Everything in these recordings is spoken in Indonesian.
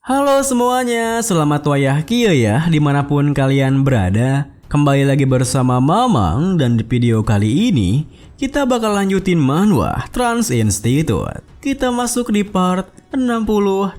Halo semuanya, selamat wayah kia ya dimanapun kalian berada. Kembali lagi bersama Mamang dan di video kali ini kita bakal lanjutin manhwa Trans Institute. Kita masuk di part 68.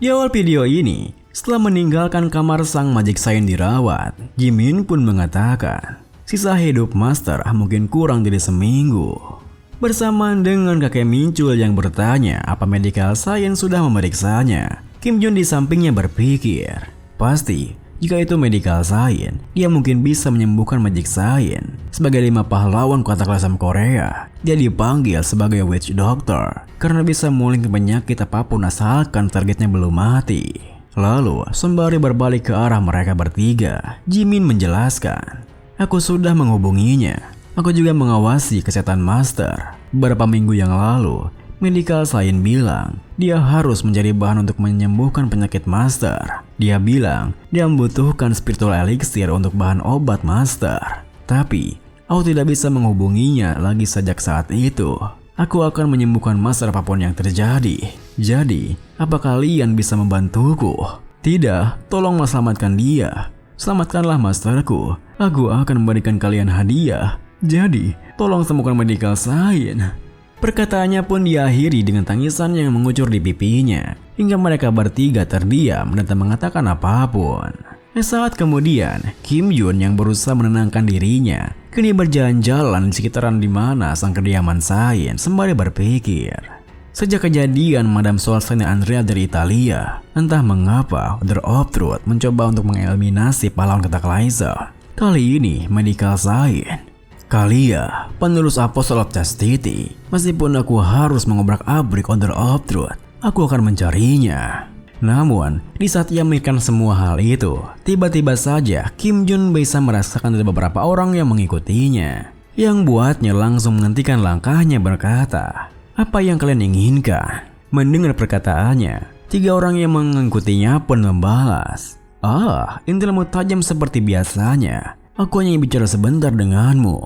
Di awal video ini, setelah meninggalkan kamar sang Magic Saint dirawat, Jimin pun mengatakan sisa hidup Master mungkin kurang dari seminggu. Bersamaan dengan kakek Mincul yang bertanya apa medical science sudah memeriksanya, Kim Jun di sampingnya berpikir, pasti jika itu medical science, dia mungkin bisa menyembuhkan magic science. Sebagai 5 pahlawan kota kelasam Korea, dia dipanggil sebagai witch doctor karena bisa memulihkan penyakit apapun asalkan targetnya belum mati. Lalu, sembari berbalik ke arah mereka bertiga, Jimin menjelaskan, aku sudah menghubunginya. Aku juga mengawasi kesehatan Master. Beberapa minggu yang lalu, medical science bilang dia harus menjadi bahan untuk menyembuhkan penyakit Master. Dia bilang dia membutuhkan spiritual elixir untuk bahan obat Master. Tapi, aku tidak bisa menghubunginya lagi sejak saat itu. Aku akan menyembuhkan Master apapun yang terjadi. Jadi, apa kalian bisa membantuku? Tidak, tolong selamatkan dia. Selamatkanlah Masterku. Aku akan memberikan kalian hadiah. Jadi, tolong temukan medical science. Perkataannya pun diakhiri dengan tangisan yang mengucur di pipinya, hingga mereka bertiga terdiam dan tak mengatakan apapun. Saat kemudian, Kim Jun yang berusaha menenangkan dirinya, kini berjalan-jalan di sekitaran di mana sang kediaman Sains sembari berpikir. Sejak kejadian Madame Solsena Andrea dari Italia, entah mengapa Order of Truth mencoba untuk mengeliminasi pahlawan kota Kaiser. Kali ini, medical science. Kalia, penerus Apostle of Chastity, meskipun aku harus mengobrak-abrik Order of Truth, aku akan mencarinya. Namun, di saat ia memikirkan semua hal itu, tiba-tiba saja Kim Jun bisa merasakan ada beberapa orang yang mengikutinya, yang buatnya langsung menghentikan langkahnya berkata, apa yang kalian inginkan? Mendengar perkataannya, 3 orang yang mengikutinya pun membalas, intilmu tajam seperti biasanya. Aku hanya bicara sebentar denganmu.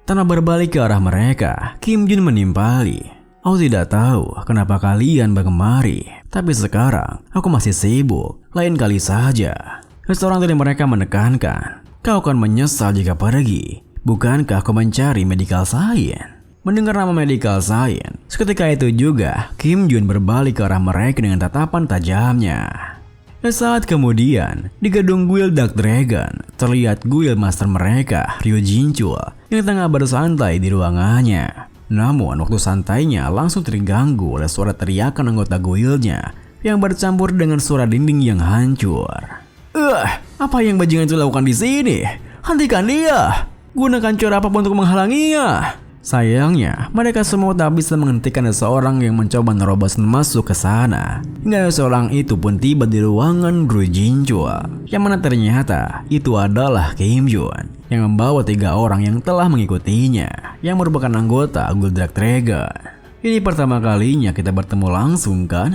Tanpa berbalik ke arah mereka, Kim Jun menimpali. Aku tidak tahu kenapa kalian berkemari, tapi sekarang aku masih sibuk. Lain kali saja. Seorang dari mereka menekankan, kau akan menyesal jika pergi. Bukankah kau mencari medical science? Mendengar nama medical science, seketika itu juga Kim Jun berbalik ke arah mereka dengan tatapan tajamnya. Saat kemudian, di gedung Guild Dark Dragon, terlihat Guild Master mereka, Ryu Jinchul, yang tengah bersantai di ruangannya. Namun, waktu santainya langsung terganggu oleh suara teriakan anggota guildnya yang bercampur dengan suara dinding yang hancur. Apa yang bajingan itu lakukan di sini? Hentikan dia! Gunakan cara apapun untuk menghalanginya. Sayangnya, mereka semua tak bisa menghentikan seseorang yang mencoba nerobos masuk ke sana. Hingga seorang itu pun tiba di ruangan Ryu Jinchul, yang mana ternyata itu adalah Kim Jun, yang membawa 3 orang yang telah mengikutinya, yang merupakan anggota Guild Dark Dragon. Ini pertama kalinya kita bertemu langsung kan?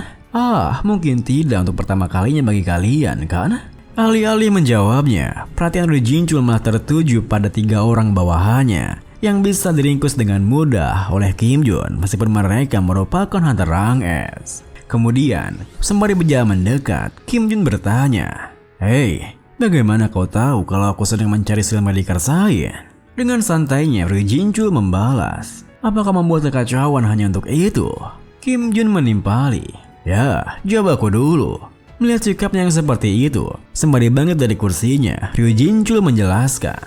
Mungkin tidak untuk pertama kalinya bagi kalian kan? Alih-alih menjawabnya, perhatian Ryu Jinchul malah tertuju pada 3 orang bawahannya yang bisa diringkus dengan mudah oleh Kim Jun meskipun mereka merupakan hunter rank S. Kemudian, sembari berjalan mendekat, Kim Jun bertanya, "Hei, bagaimana kau tahu kalau aku sedang mencari skill medical science?" Dengan santainya, Ryu Jinchul membalas, "Apakah membuat kekacauan hanya untuk itu?" Kim Jun menimpali, "Ya, jawab aku dulu." Melihat sikapnya yang seperti itu, sembari bangkit dari kursinya, Ryu Jinchul menjelaskan,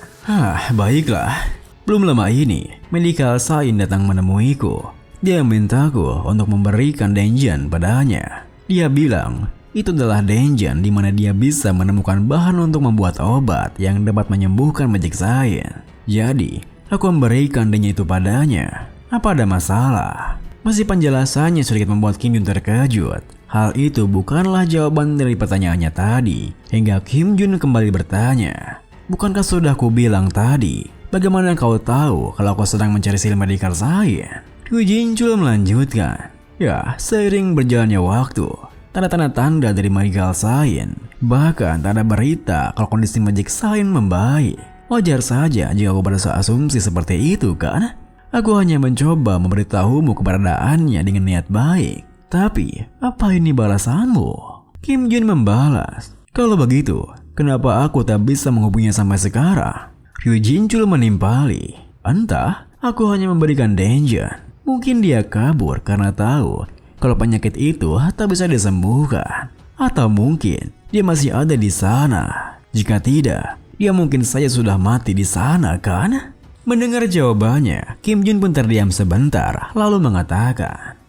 baiklah. Belum lama ini, medical science datang menemuiku. Dia mintaku untuk memberikan dungeon padanya. Dia bilang, itu adalah dungeon di mana dia bisa menemukan bahan untuk membuat obat yang dapat menyembuhkan magic science. Jadi, aku memberikan dungeon itu padanya. Apa ada masalah? Masih penjelasannya sedikit membuat Kim Jun terkejut. Hal itu bukanlah jawaban dari pertanyaannya tadi, hingga Kim Jun kembali bertanya, bukankah sudah aku bilang tadi? Bagaimana kau tahu kalau aku sedang mencari skill medical science? Ryu Jinchul melanjutkan, ya, seiring berjalannya waktu, tanda-tanda dari medical science, bahkan tak ada berita kalau kondisi magic science membaik. Wajar saja jika aku berasumsi seperti itu kan? Aku hanya mencoba memberitahumu keberadaannya dengan niat baik. Tapi, apa ini balasanmu? Kim Jun membalas, "Kalau begitu, kenapa aku tak bisa menghubunginya sampai sekarang?" Ryu Jinchul menimpali, "Entah, aku hanya memberikan denjen. Mungkin dia kabur karena tahu kalau penyakit itu tak bisa disembuhkan. Atau mungkin dia masih ada di sana. Jika tidak, dia mungkin saja sudah mati di sana kan?" Mendengar jawabannya, Kim Jun pun terdiam sebentar lalu mengatakan,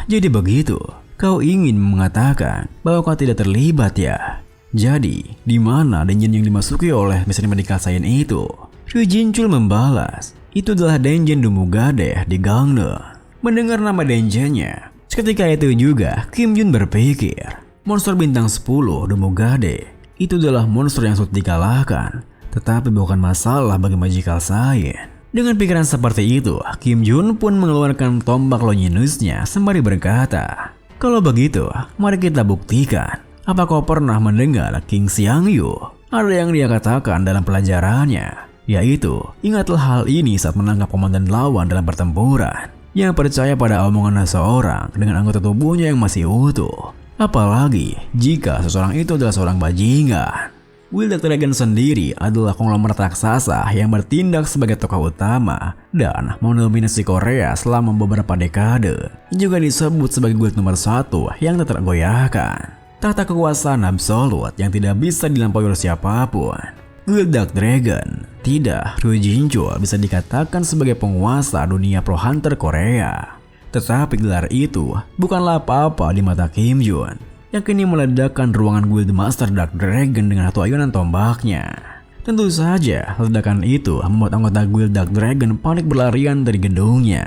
"Jadi begitu. Kau ingin mengatakan bahwa kau tidak terlibat ya? Jadi, di mana denjen yang dimasuki oleh mesin medical science itu?" Ryu Jinchul membalas, "Itu adalah denjen Dumugade di Gangne." Mendengar nama denjennya, seketika itu juga Kim Jun berpikir, monster bintang 10 Dumugade itu adalah monster yang sulit dikalahkan, tetapi bukan masalah bagi magical science. Dengan pikiran seperti itu, Kim Jun pun mengeluarkan tombak Longinusnya sembari berkata, "Kalau begitu, mari kita buktikan. Apa kau pernah mendengar King Xiangyu? Ada yang dia katakan dalam pelajarannya, yaitu ingatlah hal ini saat menangkap komandan lawan dalam pertempuran. Yang percaya pada omongan seseorang dengan anggota tubuhnya yang masih utuh. Apalagi jika seseorang itu adalah seorang bajingan." Wild Dark Dragon sendiri adalah konglomerat raksasa yang bertindak sebagai tokoh utama dan mendominasi Korea selama beberapa dekade. Juga disebut sebagai guild nomor 1 yang tak tergoyahkan. Tahta kekuasaan absolut yang tidak bisa dilampaui oleh siapapun. Guild Dark Dragon. Tidak, Ryu Jinchul bisa dikatakan sebagai penguasa dunia pro hunter Korea. Tetapi gelar itu bukanlah apa-apa di mata Kim Jun, yang kini meledakkan ruangan Guild Master Dark Dragon dengan satu ayunan tombaknya. Tentu saja, ledakan itu membuat anggota Guild Dark Dragon panik berlarian dari gedungnya.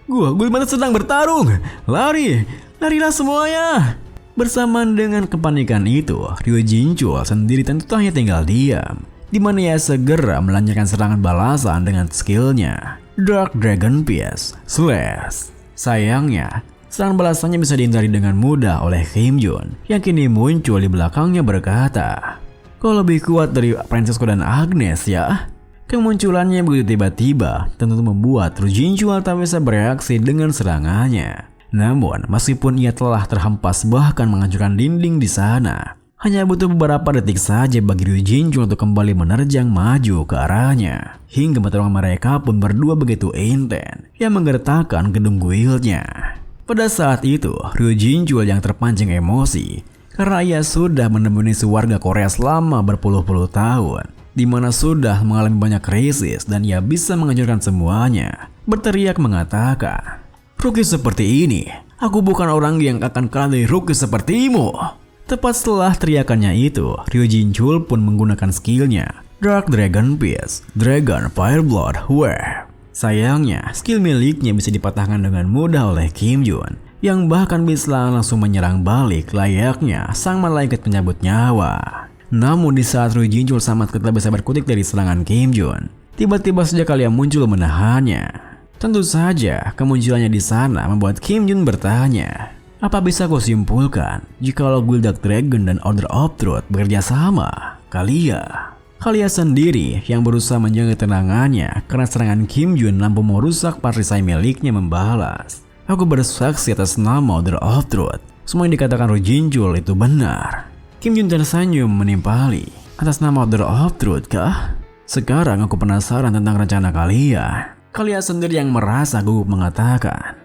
Guild Master sedang bertarung! Larilah semuanya!" Bersamaan dengan kepanikan itu, Ryu Jinchul sendiri tentu hanya tinggal diam, di mana ia segera melancarkan serangan balasan dengan skillnya Dark Dragon Piece Slash. Sayangnya, serangan balasannya bisa dihindari dengan mudah oleh Kim Jun yang kini muncul di belakangnya berkata, "Kau lebih kuat dari Francesco dan Agnes ya?" Kemunculannya begitu tiba-tiba tentu membuat Ryu Jinchul tak bisa bereaksi dengan serangannya. Namun meskipun ia telah terhempas bahkan menghancurkan dinding di sana, hanya butuh beberapa detik saja bagi Ryu Jinchul untuk kembali menerjang maju ke arahnya. Hingga pertarungan mereka pun berdua begitu intens yang menggertakkan gedung guildnya. Pada saat itu, Ryu Jinchul yang terpancing emosi karena ia sudah mendominasi warga Korea selama berpuluh-puluh tahun, di mana sudah mengalami banyak krisis dan ia bisa menghancurkan semuanya, berteriak mengatakan, "Rookie seperti ini, aku bukan orang yang akan kalah dari rookie sepertimu." Tepat setelah teriakannya itu, Ryu Jinchul pun menggunakan skillnya Dark Dragon Piece Dragon Fireblood Wave. Sayangnya, skill miliknya bisa dipatahkan dengan mudah oleh Kim Jun, yang bahkan bisa langsung menyerang balik layaknya sang malaikat penyabut nyawa. Namun di saat Ryu Jinchul sama sekali bisa berkutik dari serangan Kim Jun, tiba-tiba saja kalian muncul menahannya. Tentu saja, kemunculannya di sana membuat Kim Jun bertanya, "Apa bisa kau simpulkan jikalau Guild Dark Dragon dan Order of Truth bekerja sama? Kalian sendiri yang berusaha menjaga ketenangannya karena serangan Kim Jun mampu merusak perisai miliknya membalas, 'Aku bersaksi atas nama Order of Truth. Semua yang dikatakan Ryu Jinchul itu benar.' Kim Jun tersenyum menimpali, 'Atas nama Order of Truth kah? Sekarang aku penasaran tentang rencana kalian.' Kalian sendiri yang merasa gugup mengatakan,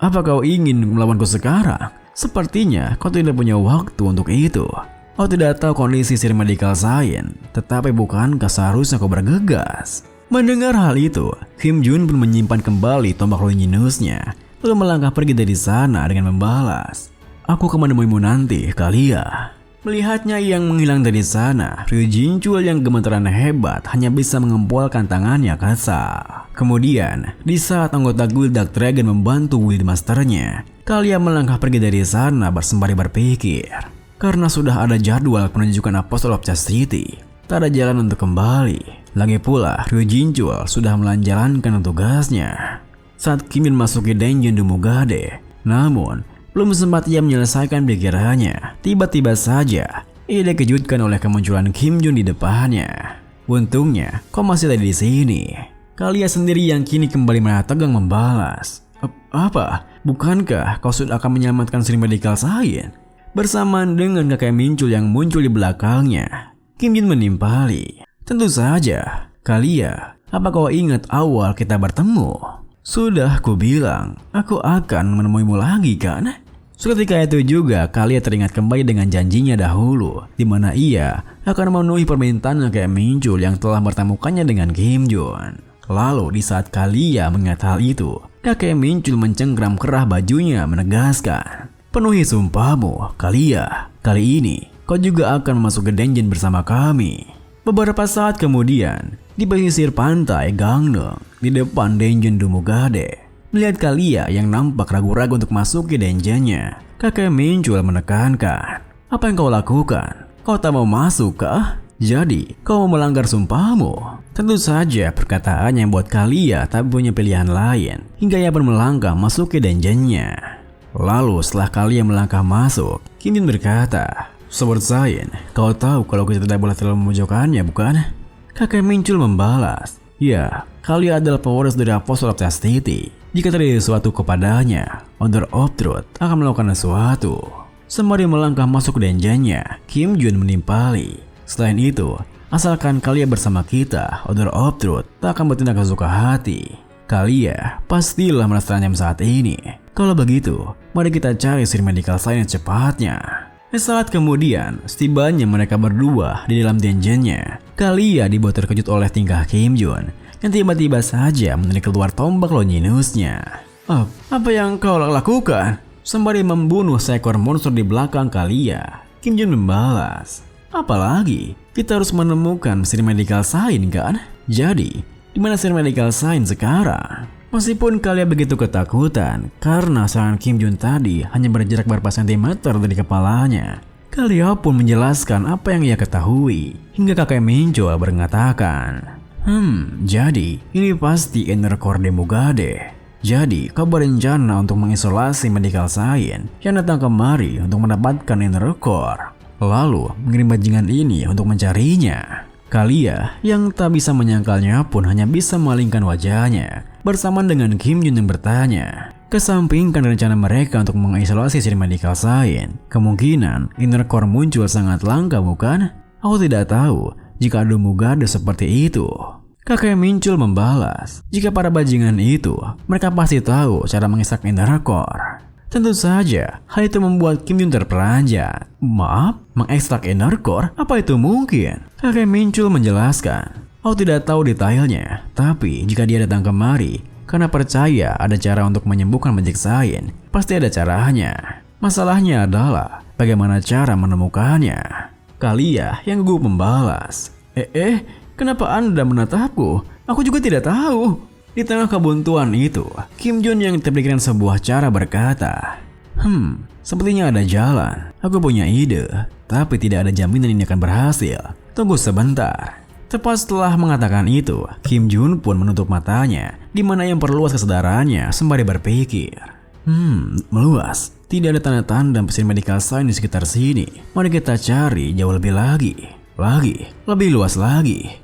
'Apa kau ingin melawanku sekarang? Sepertinya kau tidak punya waktu untuk itu. Kau tidak tahu kondisi Sir Medical Science, tetapi bukankah seharusnya kau bergegas?' Mendengar hal itu, Kim Jun pun menyimpan kembali tombak Longinusnya, lalu melangkah pergi dari sana dengan membalas, 'Aku akan menemuimu nanti, Kalia.' Melihatnya yang menghilang dari sana, Ryu Jinchul yang gemetaran hebat hanya bisa mengempulkan tangannya kesal. Kemudian, di saat anggota Guild Dark Dragon membantu Guild Masternya, Kalia melangkah pergi dari sana bersembari berpikir. Karena sudah ada jadwal penunjukan Apostle of Chastity, tak ada jalan untuk kembali. Lagi pula, Ryu Jinchul sudah menjalankan tugasnya. Saat Kim Jun masuki dungeon Dumugade, namun belum sempat ia menyelesaikan pikirannya, tiba-tiba saja ia dikejutkan oleh kemunculan Kim Jun di depannya. Untungnya, kau masih ada di sini. Kalia sendiri yang kini kembali merasa tegang membalas, "Apa? Bukankah kau sudah akan menyelamatkan Sri Medical Science?" Bersamaan dengan kakek Mincul yang muncul di belakangnya, Kim Jun menimpali. Tentu saja, Kalia, apa kau ingat awal kita bertemu? Sudah kubilang, aku akan menemuimu lagi kan? Seketika itu juga Kalia teringat kembali dengan janjinya dahulu, di mana ia akan memenuhi permintaan kakek Mincul yang telah bertemukannya dengan Kim Jun. Lalu di saat Kalia mengingat hal itu, kakek Mincul mencengkram kerah bajunya menegaskan, penuhi sumpahmu, Kalia. Kali ini, kau juga akan masuk ke dungeon bersama kami. Beberapa saat kemudian, di pesisir pantai Gangnam, di depan dungeon Dumugade, melihat Kalia yang nampak ragu-ragu untuk masuk ke dungeonnya, kakek Mincul menekankan, apa yang kau lakukan? Kau tak mau masuk kah? Jadi, kau mau melanggar sumpahmu? Tentu saja perkataan yang buat Kalia tak punya pilihan lain, hingga ia pun melangkah masuk ke dungeonnya. Lalu setelah Kalia melangkah masuk, Kim Jun berkata, Sobat Zain, kau tahu kalau kita tidak boleh terlalu memojokkannya, bukan? Kakek Mincul membalas, ya, Kalia adalah pewaris dari Apostle of Chastity. Jika terjadi sesuatu kepadanya, Order of Truth akan melakukan sesuatu. Sembari melangkah masuk ke dungeonnya, Kim Jun menimpali. Selain itu, asalkan Kalia bersama kita, Order of Truth tak akan bertindak kesuka hati. Kalia pastilah merasa terancam saat ini. Kalau begitu, mari kita cari Sri Medical Science cepatnya. Saat kemudian, setibanya mereka berdua di dalam dungeonnya, Kalia dibuat terkejut oleh tingkah Kim Jun yang tiba-tiba saja menarik keluar tombak Longinusnya. Apa yang kau lakukan? Sembari membunuh seekor monster di belakang Kalia, Kim Jun membalas, apalagi kita harus menemukan Sri Medical Science kan? Jadi, di mana Sri Medical Science sekarang? Meskipun Kalia begitu ketakutan karena serangan Kim Jun tadi hanya berjarak beberapa sentimeter dari kepalanya, Kalia pun menjelaskan apa yang ia ketahui hingga kakek Mincul mengatakan, jadi ini pasti inner core Demogade. Jadi kau berencana untuk mengisolasi Medical Science yang datang kemari untuk mendapatkan inner core, lalu mengirim bajingan ini untuk mencarinya. Kalia yang tak bisa menyangkalnya pun hanya bisa memalingkan wajahnya bersamaan dengan Kim Jun yang bertanya, kesampingkan rencana mereka untuk mengisolasi Sri Medical Science, kemungkinan inner core muncul sangat langka bukan? Aku tidak tahu jika ada Mugade seperti itu. Kakek Mincul membalas, jika para bajingan itu, mereka pasti tahu cara mengisak inner core. Tentu saja, hal itu membuat Kim Jun terperanjat. Maaf, mengekstrak inner core? Apa itu mungkin? Kakek Mincul menjelaskan, aku tidak tahu detailnya, tapi jika dia datang kemari, karena percaya ada cara untuk menyembuhkan Magic Science, pasti ada caranya. Masalahnya adalah, bagaimana cara menemukannya? Kalia yang gugup membalas, kenapa Anda menatapku? Aku juga tidak tahu. Di tengah kebuntuan itu, Kim Jun yang terpikirkan sebuah cara berkata, sepertinya ada jalan. Aku punya ide, tapi tidak ada jaminan ini akan berhasil. Tunggu sebentar. Tepat setelah mengatakan itu, Kim Jun pun menutup matanya, di mana yang perluas kesadarannya sembari berpikir. Meluas. Tidak ada tanda-tanda mesin Medical Science di sekitar sini. Mari kita cari jauh lebih lagi. Lebih luas lagi.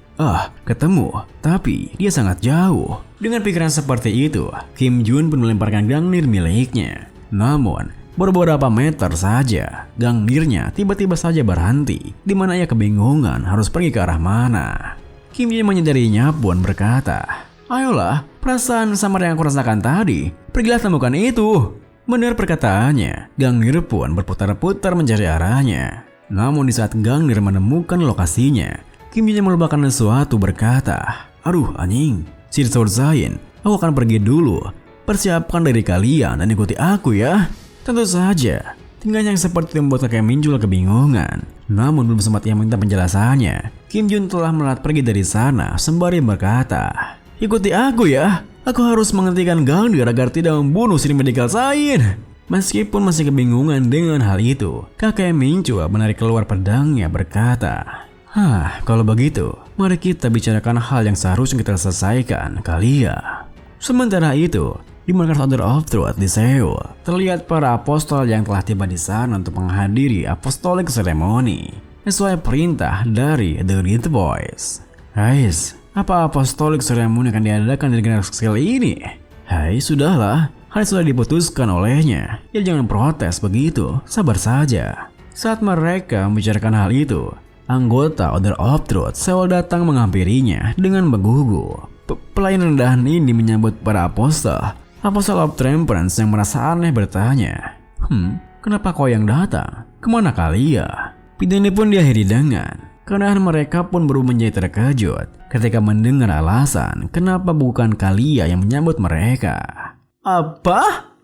Ketemu, tapi dia sangat jauh. Dengan pikiran seperti itu, Kim Jun pun melemparkan Gangnir miliknya. Namun, baru beberapa meter saja, Gangnirnya tiba-tiba saja berhenti, di mana ia kebingungan harus pergi ke arah mana. Kim Jun menyadarinya pun berkata, ayolah, perasaan samar yang aku rasakan tadi, pergilah temukan itu. Benar perkataannya, Gangnir pun berputar-putar mencari arahnya. Namun di saat Gangnir menemukan lokasinya, Kim Jun melupakan sesuatu berkata, aduh anjing, Sword Zain, aku akan pergi dulu. Persiapkan diri kalian dan ikuti aku ya. Tentu saja, tingkahnya yang seperti membuat kakek Mincul kebingungan. Namun belum sempat ia minta penjelasannya, Kim Jun telah melat pergi dari sana sembari berkata, ikuti aku ya. Aku harus menghentikan Gangnir agar tidak membunuh Sri Medical Science. Meskipun masih kebingungan dengan hal itu, kakek Mincul menarik keluar pedangnya berkata, kalau begitu, mari kita bicarakan hal yang seharusnya kita selesaikan, Kalia. Sementara itu, di markas Order of Truth di Seoul, terlihat para apostol yang telah tiba di sana untuk menghadiri apostolic ceremony sesuai perintah dari The Red Boys. Guys, apa apostolic ceremony akan diadakan di negara kecil ini? Sudahlah, hal sudah diputuskan olehnya. Ya jangan protes begitu, sabar saja. Saat mereka membicarakan hal itu, anggota Order of Truth Sewell datang menghampirinya dengan menggugu. Pelayan rendahan ini menyambut para apostol. Apostol of Temperance yang merasa aneh bertanya, kenapa kau yang datang? Kemana kalian? Pintu ini pun diakhiri dengan kerenahan. Mereka pun baru menjadi terkejut ketika mendengar alasan kenapa bukan Kalia yang menyambut mereka. Apa?